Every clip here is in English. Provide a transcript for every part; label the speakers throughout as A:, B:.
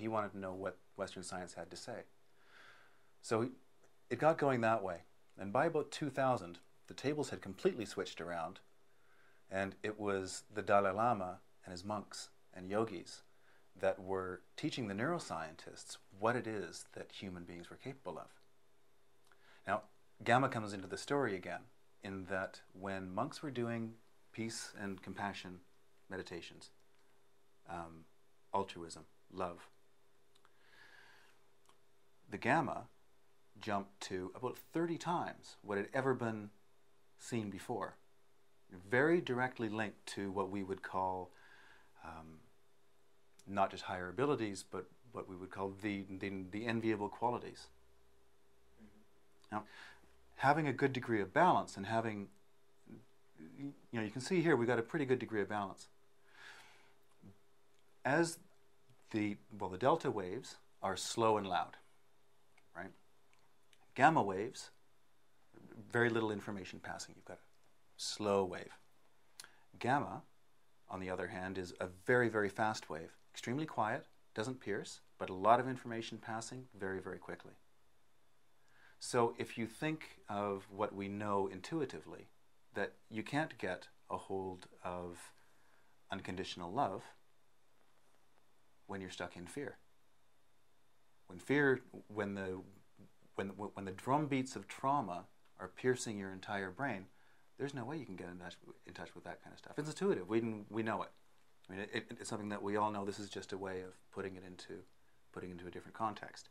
A: He wanted to know what Western science had to say. So it got going that way. And by about 2000, the tables had completely switched around, and it was the Dalai Lama and his monks and yogis that were teaching the neuroscientists what it is that human beings were capable of. Now, gamma comes into the story again, in that when monks were doing peace and compassion meditations, altruism, love, the gamma jumped to about 30 times what had ever been seen before. Very directly linked to what we would call not just higher abilities, but what we would call the enviable qualities. Mm-hmm. Now, having a good degree of balance and having, you can see here we've got a pretty good degree of balance. As the delta waves are slow and loud, right? Gamma waves, very little information passing. You've got a slow wave. Gamma, on the other hand, is a very, very fast wave. Extremely quiet, doesn't pierce, but a lot of information passing very, very quickly. So if you think of what we know intuitively, that you can't get a hold of unconditional love when you're stuck in fear. When the drum beats of trauma are piercing your entire brain, there's no way you can get in touch with that kind of stuff. It's intuitive. We know it. I mean, it's something that we all know. This is just a way of putting it into a different context.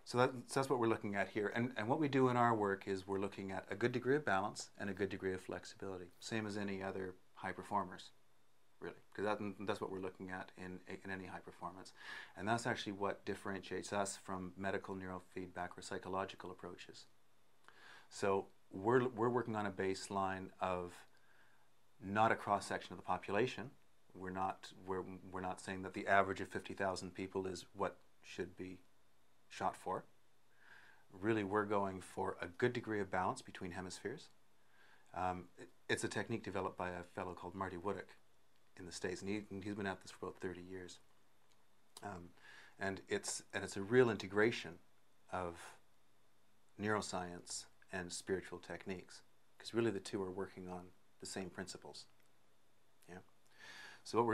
A: So that's what we're looking at here. And what we do in our work is we're looking at a good degree of balance and a good degree of flexibility, same as any other high performers, really, because that's what we're looking at in any high performance. And that's actually what differentiates us from medical neurofeedback or psychological approaches. So we're working on a baseline of not a cross-section of the population. We're not saying that the average of 50,000 people is what should be shot for. Really, we're going for a good degree of balance between hemispheres. It's a technique developed by a fellow called Marty Woodick in the States, and he's been at this for about 30 years. And it's a real integration of neuroscience and spiritual techniques, because really the two are working on the same principles. Yeah. So what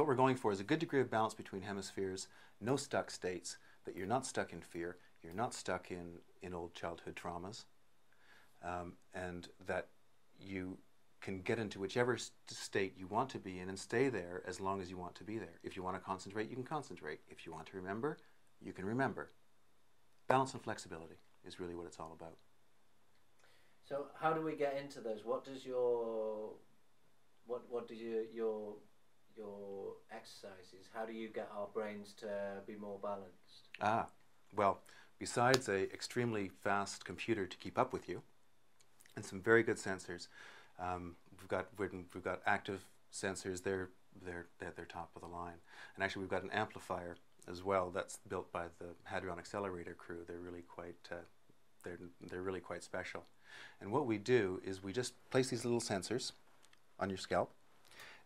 A: we're going for is a good degree of balance between hemispheres, no stuck states, that you're not stuck in fear, you're not stuck in old childhood traumas, and that you can get into whichever state you want to be in and stay there as long as you want to be there. If you want to concentrate, you can concentrate. If you want to remember, you can remember. Balance and flexibility is really what it's all about.
B: So how do we get into those? What does your exercises, how do you get our brains to be more balanced?
A: Well, besides a extremely fast computer to keep up with you, and some very good sensors, we've got active sensors. They're top of the line, and actually we've got an amplifier as well that's built by the Hadron Accelerator crew. They're really quite special. And what we do is we just place these little sensors on your scalp,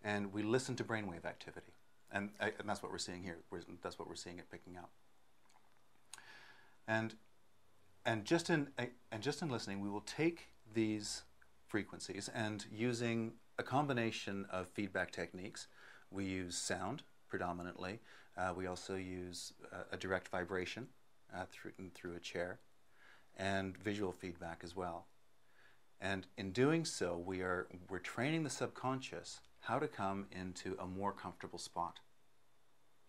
A: and we listen to brainwave activity, and that's what we're seeing here. That's what we're seeing it picking up. And just in listening, we will take these frequencies, and using a combination of feedback techniques, we use sound predominantly. We also use a direct vibration through a chair, and visual feedback as well. And in doing so, we're training the subconscious how to come into a more comfortable spot,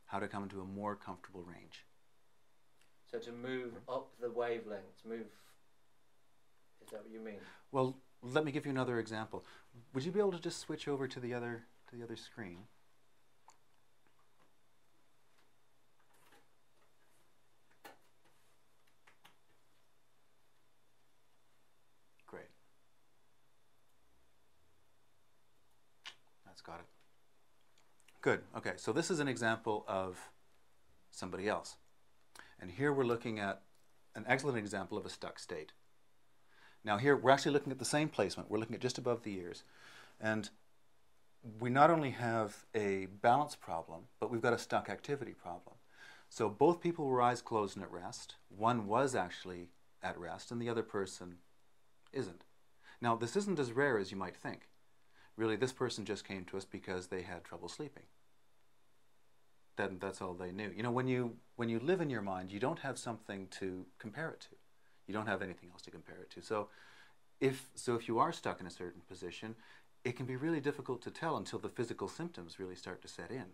A: how to come into a more comfortable range.
B: So to move up the wavelengths, is that what you mean?
A: Well, let me give you another example. Would you be able to just switch over to the other screen? Great. That's got it. Good. Okay, so this is an example of somebody else. And here we're looking at an excellent example of a stuck state. Now here we're actually looking at the same placement. We're looking at just above the ears. And we not only have a balance problem, but we've got a stuck activity problem. So both people were eyes closed and at rest. One was actually at rest, and the other person isn't. Now, this isn't as rare as you might think. Really, this person just came to us because they had trouble sleeping. That's all they knew. You know, when you live in your mind, you don't have something to compare it to. You don't have anything else to compare it to. So if you are stuck in a certain position, it can be really difficult to tell until the physical symptoms really start to set in.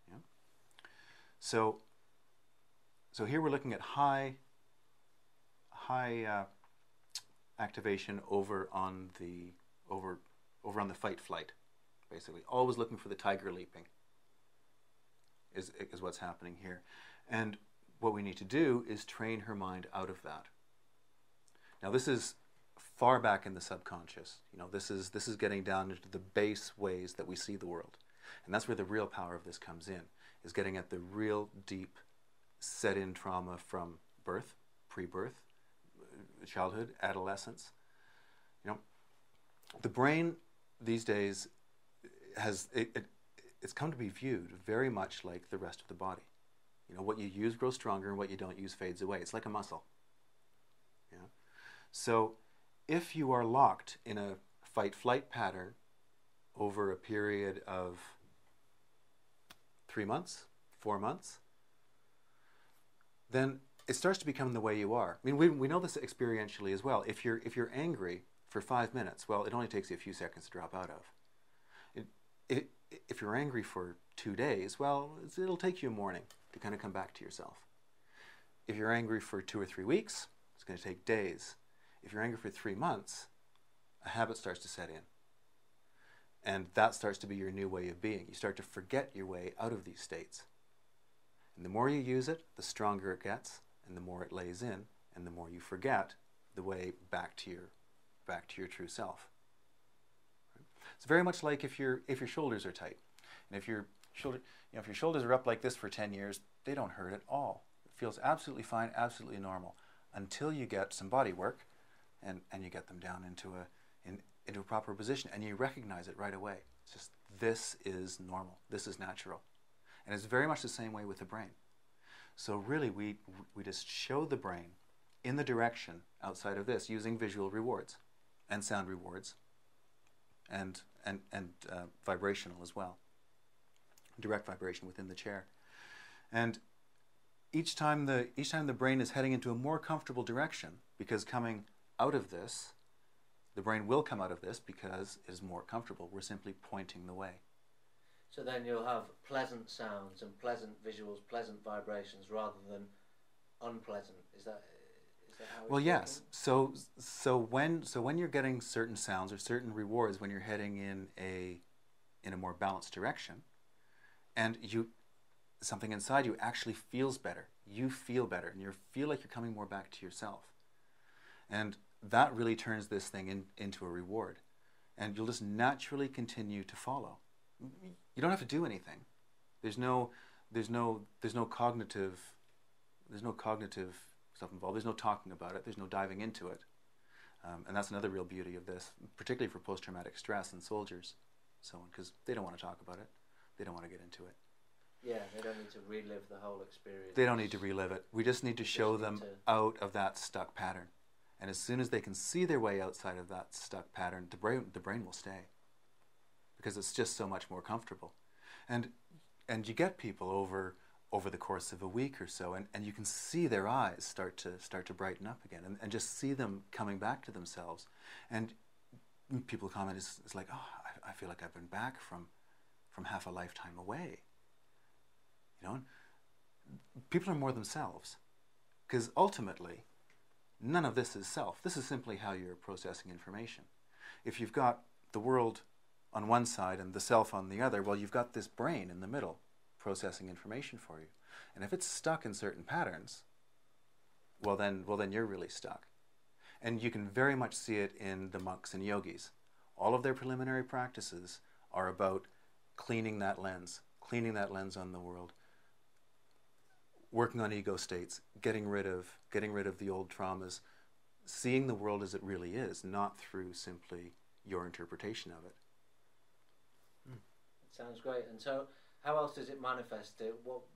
A: Yeah? So here we're looking at high activation over on the fight flight, basically. Always looking for the tiger leaping is what's happening here. And what we need to do is train her mind out of that. Now this is far back in the subconscious. You know, this is getting down into the base ways that we see the world. And that's where the real power of this comes in, is getting at the real deep set-in trauma from birth, pre-birth, childhood, adolescence. You know, the brain these days it's come to be viewed very much like the rest of the body. You know, what you use grows stronger and what you don't use fades away. It's like a muscle. Yeah. So if you are locked in a fight-flight pattern over a period of 3 months, 4 months, then it starts to become the way you are. I mean, we know this experientially as well. If you're angry for 5 minutes, well, it only takes you a few seconds to drop out of. If you're angry for 2 days, well, it'll take you a morning to kind of come back to yourself. If you're angry for 2 or 3 weeks, it's going to take days. If you're angry for 3 months, a habit starts to set in. And that starts to be your new way of being. You start to forget your way out of these states. And the more you use it, the stronger it gets, and the more it lays in, and the more you forget the way back to your true self. It's very much like if your shoulders are tight, and if your shoulders are up like this for 10 years, they don't hurt at all. It feels absolutely fine, absolutely normal, until you get some body work, and you get them down into a proper position, and you recognize it right away. It's just, this is normal, this is natural. And it's very much the same way with the brain. So really, we just show the brain in the direction outside of this using visual rewards and sound rewards and vibrational as well. Direct vibration within the chair. And each time the brain is heading into a more comfortable direction, because coming out of this, the brain will come out of this because it is more comfortable. We're simply pointing the way.
B: So then you'll have pleasant sounds and pleasant visuals, pleasant vibrations, rather than unpleasant. Is that how it's working?
A: Yes. So when you're getting certain sounds or certain rewards, when you're heading in a more balanced direction, and something inside you actually feels better. You feel better, and you feel like you're coming more back to yourself. And that really turns this thing into a reward. And you'll just naturally continue to follow. You don't have to do anything. There's no cognitive stuff involved. There's no talking about it. There's no diving into it. And that's another real beauty of this, particularly for post-traumatic stress and soldiers, so on, because they don't want to talk about it. They don't want to get into it.
B: Yeah, they don't need to relive the whole experience.
A: They don't need to relive it. We just need to show them out of that stuck pattern. And as soon as they can see their way outside of that stuck pattern, the brain will stay, because it's just so much more comfortable. And you get people over the course of a week or so, and you can see their eyes start to brighten up again, and just see them coming back to themselves. And people comment, it's like, oh, I feel like I've been back from half a lifetime away. You know, people are more themselves, because ultimately, none of this is self. This is simply how you're processing information. If you've got the world on one side and the self on the other, well, you've got this brain in the middle processing information for you. And if it's stuck in certain patterns, well then you're really stuck. And you can very much see it in the monks and yogis. All of their preliminary practices are about cleaning that lens on the world, working on ego states, getting rid of the old traumas, seeing the world as it really is, not through simply your interpretation of it.
B: Sounds great. And so, how else does it manifest?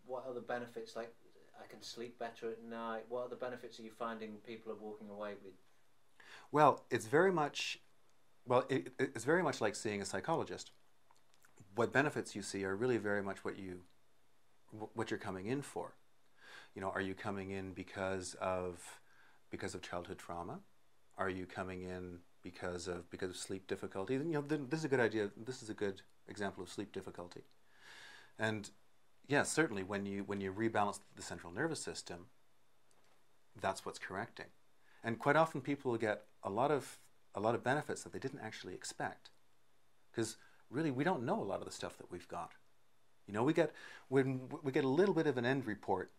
B: What other benefits? Like, I can sleep better at night. What other benefits are you finding people are walking away with?
A: Well, it's very much it's very much like seeing a psychologist. What benefits you see are really very much what you're coming in for. You know, are you coming in because of childhood trauma? Are you coming in because of sleep difficulty? You know, this is a good idea. This is a good example of sleep difficulty. And yes, certainly when you rebalance the central nervous system, that's what's correcting. And quite often people get a lot of benefits that they didn't actually expect, because really we don't know a lot of the stuff that we've got. You know, when we get a little bit of an end report,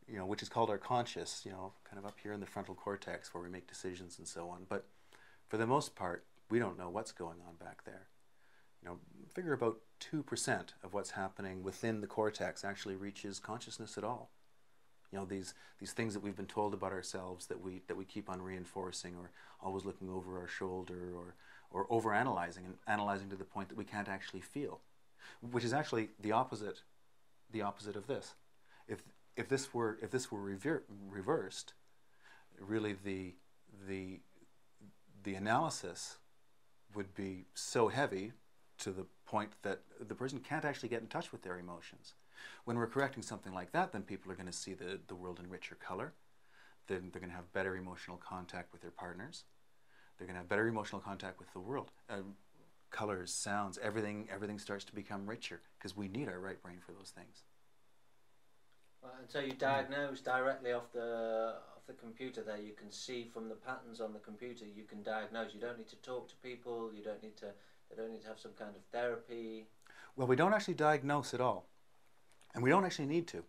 A: you know, which is called our conscious, you know, kind of up here in the frontal cortex where we make decisions and so on. But for the most part, we don't know what's going on back there. You know, figure about 2% of what's happening within the cortex actually reaches consciousness at all. You know, these things that we've been told about ourselves that we keep on reinforcing, or always looking over our shoulder, or overanalyzing and analyzing to the point that we can't actually feel, which is actually the opposite of this. If this were reversed, really the analysis would be so heavy to the point that the person can't actually get in touch with their emotions. When we're correcting something like that, then people are going to see the world in richer color. Then they're going to have better emotional contact with their partners. They're going to have better emotional contact with the world. Colors, sounds, everything starts to become richer, because we need our right brain for those things.
B: And so you diagnose directly off the computer there. You can see from the patterns on the computer. You can diagnose. You don't need to talk to people. They don't need to have some kind of therapy.
A: Well, we don't actually diagnose at all, and we don't actually need to.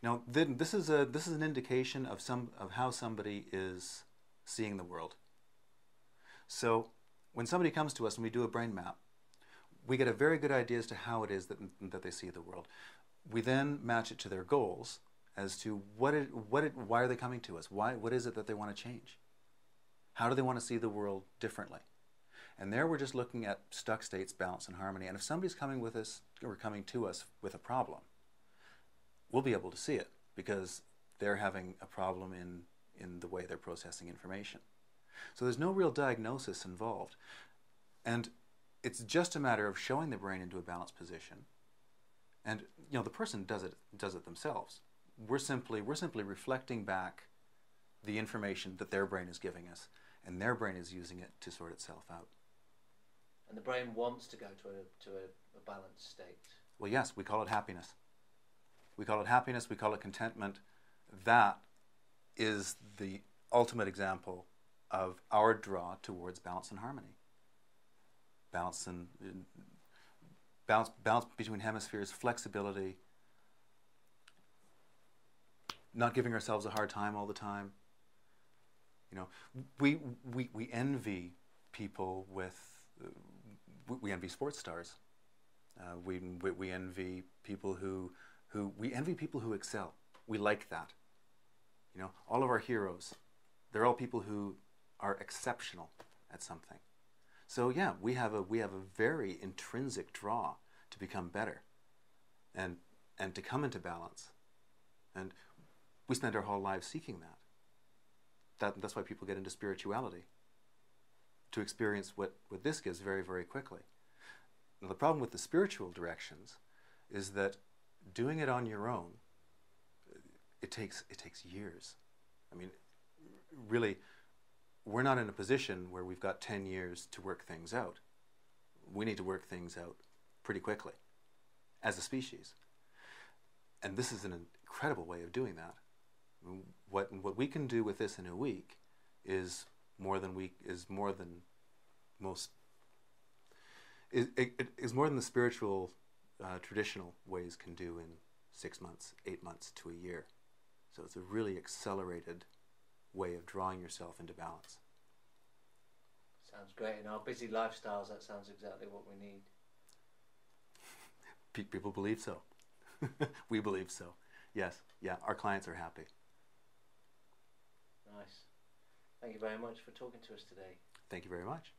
A: Now, this is an indication of how somebody is seeing the world. So, when somebody comes to us and we do a brain map, we get a very good idea as to how it is that they see the world. We then match it to their goals as to why are they coming to us? What is it that they want to change? How do they want to see the world differently? And there we're just looking at stuck states, balance, and harmony. And if somebody's coming to us with a problem, we'll be able to see it, because they're having a problem in the way they're processing information. So there's no real diagnosis involved. And it's just a matter of showing the brain into a balanced position. And you know, the person does it themselves. We're simply reflecting back the information that their brain is giving us, and their brain is using it to sort itself out.
B: And the brain wants to go to a balanced state.
A: Well, yes, we call it happiness. We call it happiness, we call it contentment. That is the ultimate example of our draw towards balance and harmony. Balance between hemispheres, flexibility, not giving ourselves a hard time all the time. You know, we envy people we envy sports stars. We envy people who excel. We like that. You know, all of our heroes, they're all people who are exceptional at something. So yeah, we have a very intrinsic draw to become better, and to come into balance, and we spend our whole lives seeking that. That's why people get into spirituality, to experience what this gives very, very quickly. Now, the problem with the spiritual directions is that doing it on your own, it takes years. I mean, really, we're not in a position where we've got 10 years to work things out. We need to work things out pretty quickly as a species. And this is an incredible way of doing that. What we can do with this in a week is more than the spiritual traditional ways can do in 6 months, 8 months to a year. So it's a really accelerated way of drawing yourself into balance.
B: Sounds great. In our busy lifestyles, that sounds exactly what we need.
A: People believe so. We believe so. Yes. Yeah. Our clients are happy.
B: Nice. Thank you very much for talking to us today.
A: Thank you very much.